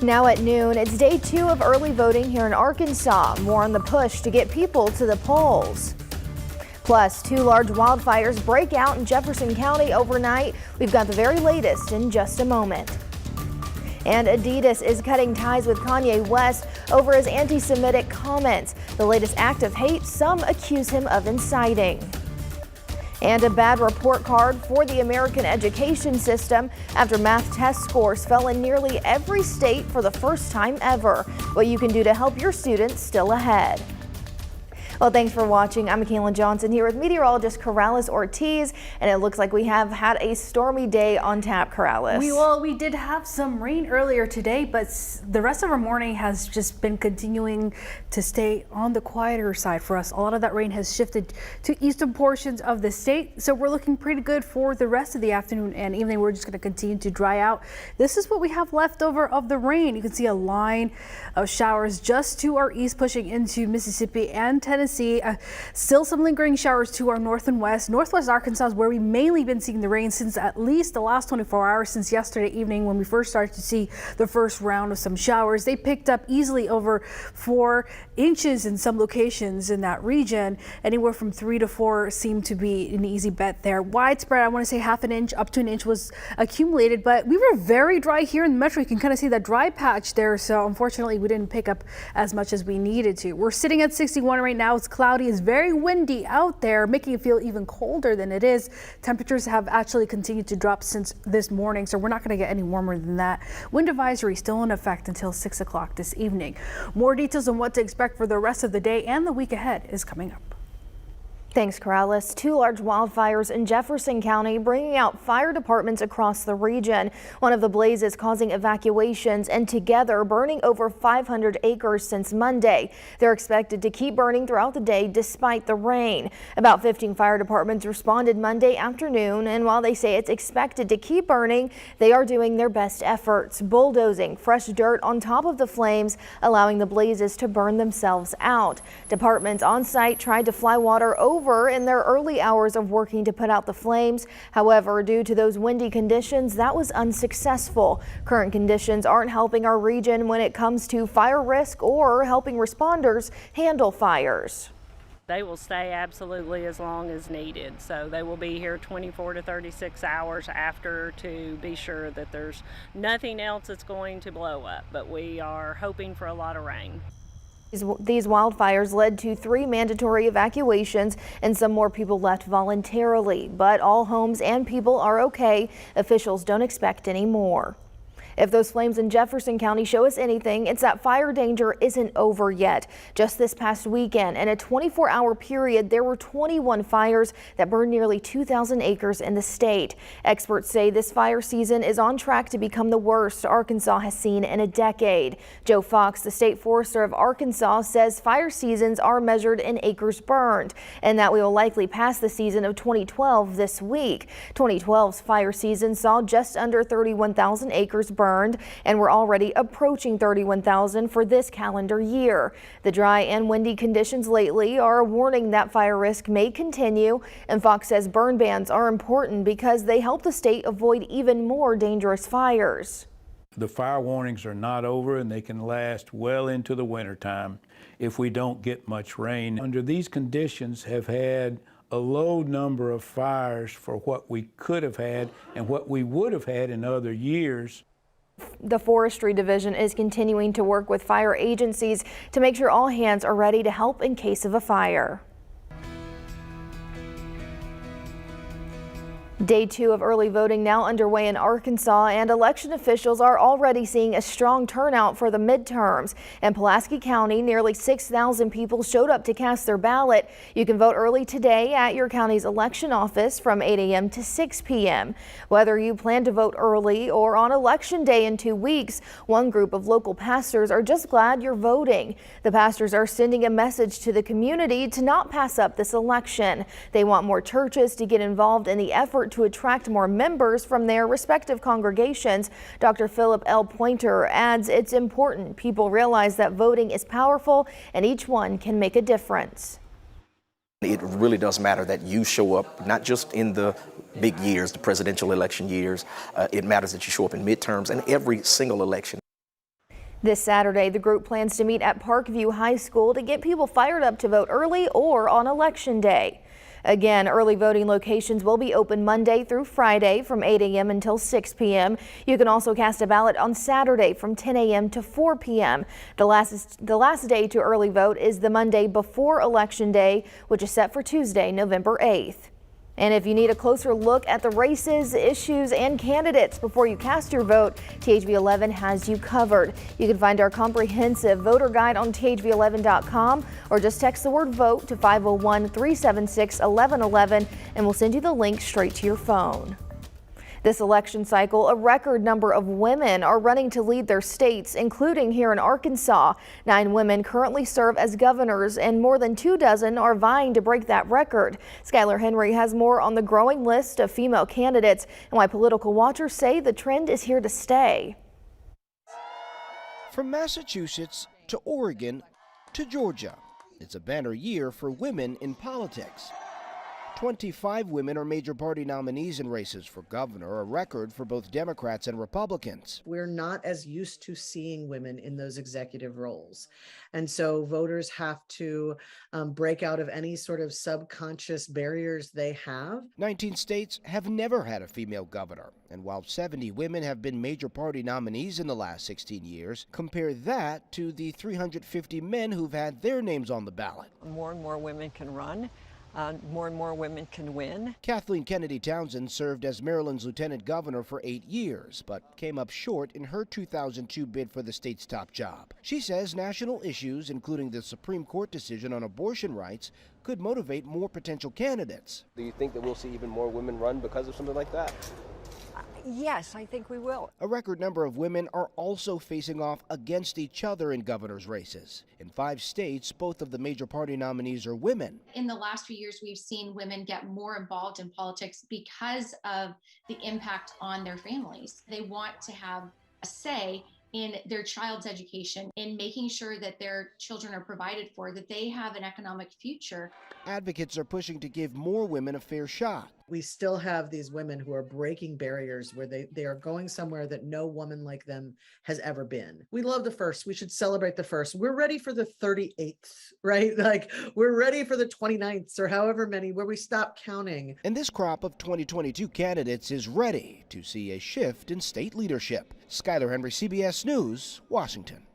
Now at noon, it's day 2 of early voting here in Arkansas. More on the push to get people to the polls. Plus, 2 large wildfires break out in Jefferson County overnight. We've got the very latest in just a moment. And Adidas is cutting ties with Kanye West over his anti-Semitic comments. The latest act of hate some accuse him of inciting. And a bad report card for the American education system after math test scores fell in nearly every state for the first time ever. What you can do to help your students still ahead. Well, thanks for watching. I'm Mackailyn Johnson here with meteorologist Corrales Ortiz, and it looks like we have had a stormy day on tap, Corrales. We did have some rain earlier today, but the rest of our morning has just been continuing to stay on the quieter side for us. A lot of that rain has shifted to eastern portions of the state, so we're looking pretty good for the rest of the afternoon and evening. We're just going to continue to dry out. This is what we have left over of the rain. You can see a line of showers just to our east pushing into Mississippi and Tennessee. Still some lingering showers to our north and west. Northwest Arkansas is where we've mainly been seeing the rain since at least the last 24 hours, since yesterday evening when we first started to see the first round of some showers. They picked up easily over 4 inches in some locations in that region. Anywhere from 3 to 4 seemed to be an easy bet there. Widespread, I want to say half an inch up to an inch was accumulated, but we were very dry here in the metro. You can kind of see that dry patch there, so unfortunately we didn't pick up as much as we needed to. We're sitting at 61 right now. It's cloudy, it's very windy out there, making it feel even colder than it is. Temperatures have actually continued to drop since this morning, so we're not going to get any warmer than that. Wind advisory still in effect until 6 o'clock this evening. More details on what to expect for the rest of the day and the week ahead is coming up. Thanks, Corrales. 2 large wildfires in Jefferson County bringing out fire departments across the region. One of the blazes causing evacuations and together burning over 500 acres since Monday. They're expected to keep burning throughout the day despite the rain. About 15 fire departments responded Monday afternoon, and while they say it's expected to keep burning, they are doing their best efforts, bulldozing fresh dirt on top of the flames, allowing the blazes to burn themselves out. Departments on site tried to fly water over in their early hours of working to put out the flames. However, due to those windy conditions, that was unsuccessful. Current conditions aren't helping our region when it comes to fire risk or helping responders handle fires. They will stay absolutely as long as needed. So they will be here 24 to 36 hours after to be sure that there's nothing else that's going to blow up. But we are hoping for a lot of rain. These wildfires led to 3 mandatory evacuations and some more people left voluntarily, but all homes and people are okay. Officials don't expect any more. If those flames in Jefferson County show us anything, it's that fire danger isn't over yet. Just this past weekend, in a 24-hour period, there were 21 fires that burned nearly 2,000 acres in the state. Experts say this fire season is on track to become the worst Arkansas has seen in a decade. Joe Fox, the state forester of Arkansas, says fire seasons are measured in acres burned, and that we will likely pass the season of 2012 this week. 2012's fire season saw just under 31,000 acres burned, and we're already approaching 31,000 for this calendar year. The dry and windy conditions lately are a warning that fire risk may continue, and Fox says burn bans are important because they help the state avoid even more dangerous fires. The fire warnings are not over, and they can last well into the wintertime if we don't get much rain. Under these conditions, have had a low number of fires for what we could have had and what we would have had in other years. The Forestry Division is continuing to work with fire agencies to make sure all hands are ready to help in case of a fire. Day 2 of early voting now underway in Arkansas, and election officials are already seeing a strong turnout for the midterms. In Pulaski County, nearly 6,000 people showed up to cast their ballot. You can vote early today at your county's election office from 8 a.m. to 6 p.m. Whether you plan to vote early or on election day in 2 weeks, one group of local pastors are just glad you're voting. The pastors are sending a message to the community to not pass up this election. They want more churches to get involved in the effort to attract more members from their respective congregations. Dr. Philip L. Pointer adds it's important people realize that voting is powerful and each one can make a difference. It really does matter that you show up, not just in the big years, the presidential election years. It matters that you show up in midterms and every single election. This Saturday, the group plans to meet at Parkview High School to get people fired up to vote early or on Election Day. Again, early voting locations will be open Monday through Friday from 8 a.m. until 6 p.m. You can also cast a ballot on Saturday from 10 a.m. to 4 p.m. The last day to early vote is the Monday before Election Day, which is set for Tuesday, November 8th. And if you need a closer look at the races, issues, and candidates before you cast your vote, THV11 has you covered. You can find our comprehensive voter guide on THV11.com or just text the word VOTE to 501-376-1111 and we'll send you the link straight to your phone. This election cycle, a record number of women are running to lead their states, including here in Arkansas. 9 women currently serve as governors, and more than 24 are vying to break that record. Skylar Henry has more on the growing list of female candidates and why political watchers say the trend is here to stay. From Massachusetts to Oregon to Georgia, it's a banner year for women in politics. 25 women are major party nominees in races for governor, a record for both Democrats and Republicans. We're not as used to seeing women in those executive roles. And so voters have to break out of any sort of subconscious barriers they have. 19 states have never had a female governor. And while 70 women have been major party nominees in the last 16 years, compare that to the 350 men who've had their names on the ballot. More and more women can run. More and more women can win. Kathleen Kennedy Townsend served as Maryland's lieutenant governor for 8 years, but came up short in her 2002 bid for the state's top job. She says national issues, including the Supreme Court decision on abortion rights, could motivate more potential candidates. Do you think that we'll see even more women run because of something like that? Yes, I think we will. A record number of women are also facing off against each other in governor's races. In 5 states, both of the major party nominees are women. In the last few years, we've seen women get more involved in politics because of the impact on their families. They want to have a say in their child's education, in making sure that their children are provided for, that they have an economic future. Advocates are pushing to give more women a fair shot. We still have these women who are breaking barriers where they are going somewhere that no woman like them has ever been. We love the first. We should celebrate the first. We're ready for the 38th, right? Like we're ready for the 29th or however many where we stop counting. And this crop of 2022 candidates is ready to see a shift in state leadership. Skylar Henry, CBS News, Washington.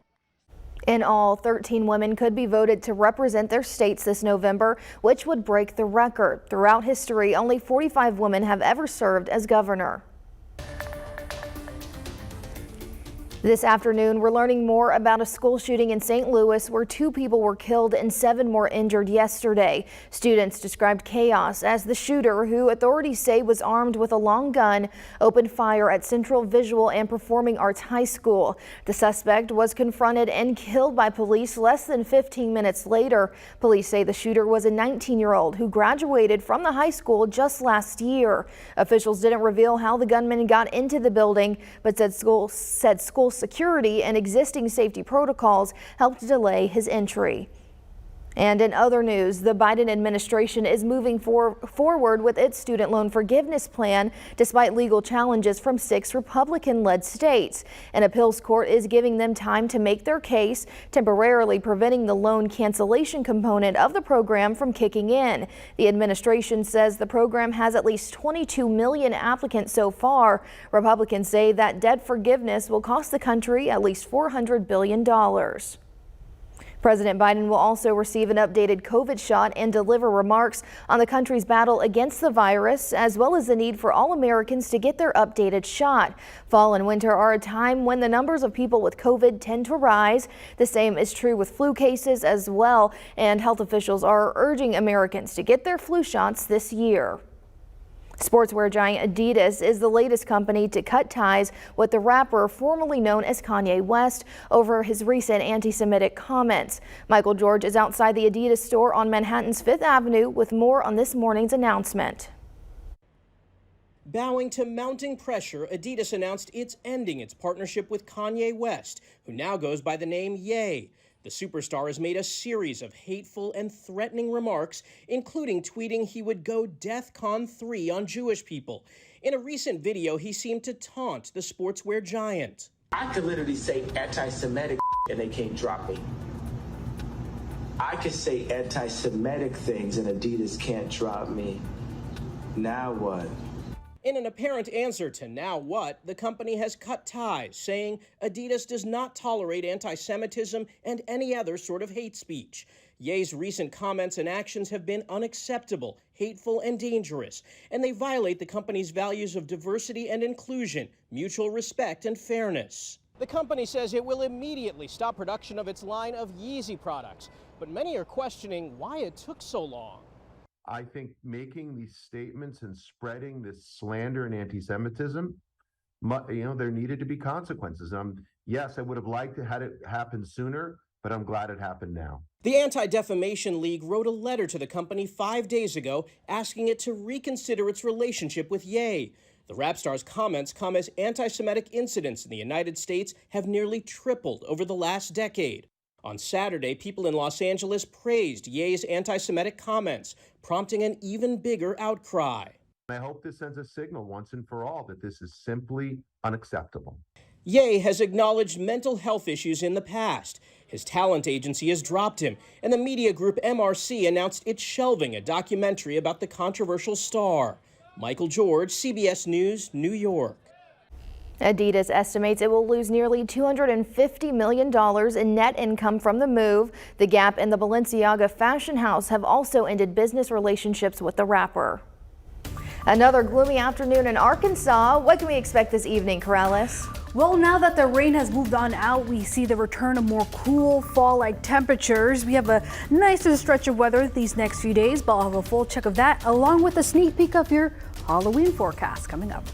In all, 13 women could be voted to represent their states this November, which would break the record. Throughout history, only 45 women have ever served as governor. This afternoon, we're learning more about a school shooting in St. Louis where 2 people were killed and 7 more injured yesterday. Students described chaos as the shooter, who authorities say was armed with a long gun, opened fire at Central Visual and Performing Arts High School. The suspect was confronted and killed by police less than 15 minutes later. Police say the shooter was a 19-year-old who graduated from the high school just last year. Officials didn't reveal how the gunman got into the building, but said school security and existing safety protocols helped delay his entry. And in other news, the Biden administration is moving forward with its student loan forgiveness plan despite legal challenges from 6 Republican-led states. An appeals court is giving them time to make their case, temporarily preventing the loan cancellation component of the program from kicking in. The administration says the program has at least 22 million applicants so far. Republicans say that debt forgiveness will cost the country at least $400 billion. President Biden will also receive an updated COVID shot and deliver remarks on the country's battle against the virus, as well as the need for all Americans to get their updated shot. Fall and winter are a time when the numbers of people with COVID tend to rise. The same is true with flu cases as well, and health officials are urging Americans to get their flu shots this year. Sportswear giant Adidas is the latest company to cut ties with the rapper formerly known as Kanye West over his recent anti-Semitic comments. Michael George is outside the Adidas store on Manhattan's 5th Avenue with more on this morning's announcement. Bowing to mounting pressure, Adidas announced it's ending its partnership with Kanye West, who now goes by the name Ye. The superstar has made a series of hateful and threatening remarks, including tweeting he would go DEFCON 3 on Jewish people. In a recent video, he seemed to taunt the sportswear giant. I could literally say anti-Semitic and they can't drop me. I could say anti-Semitic things and Adidas can't drop me. Now what? In an apparent answer to now what, the company has cut ties, saying Adidas does not tolerate anti-Semitism and any other sort of hate speech. Ye's recent comments and actions have been unacceptable, hateful, and dangerous, and they violate the company's values of diversity and inclusion, mutual respect, and fairness. The company says it will immediately stop production of its line of Yeezy products, but many are questioning why it took so long. I think making these statements and spreading this slander and anti-Semitism, there needed to be consequences. Yes, I would have liked to have it happen sooner, but I'm glad it happened now. The Anti-Defamation League wrote a letter to the company 5 days ago asking it to reconsider its relationship with Ye. The rap star's comments come as anti-Semitic incidents in the United States have nearly tripled over the last decade. On Saturday, people in Los Angeles praised Ye's anti-Semitic comments, prompting an even bigger outcry. I hope this sends a signal once and for all that this is simply unacceptable. Ye has acknowledged mental health issues in the past. His talent agency has dropped him, and the media group MRC announced it's shelving a documentary about the controversial star. Michael George, CBS News, New York. Adidas estimates it will lose nearly $250 million in net income from the move. The Gap and the Balenciaga fashion house have also ended business relationships with the rapper. Another gloomy afternoon in Arkansas. What can we expect this evening, Corrales? Well, now that the rain has moved on out, we see the return of more cool fall-like temperatures. We have a nicer stretch of weather these next few days, but I'll have a full check of that along with a sneak peek of your Halloween forecast coming up.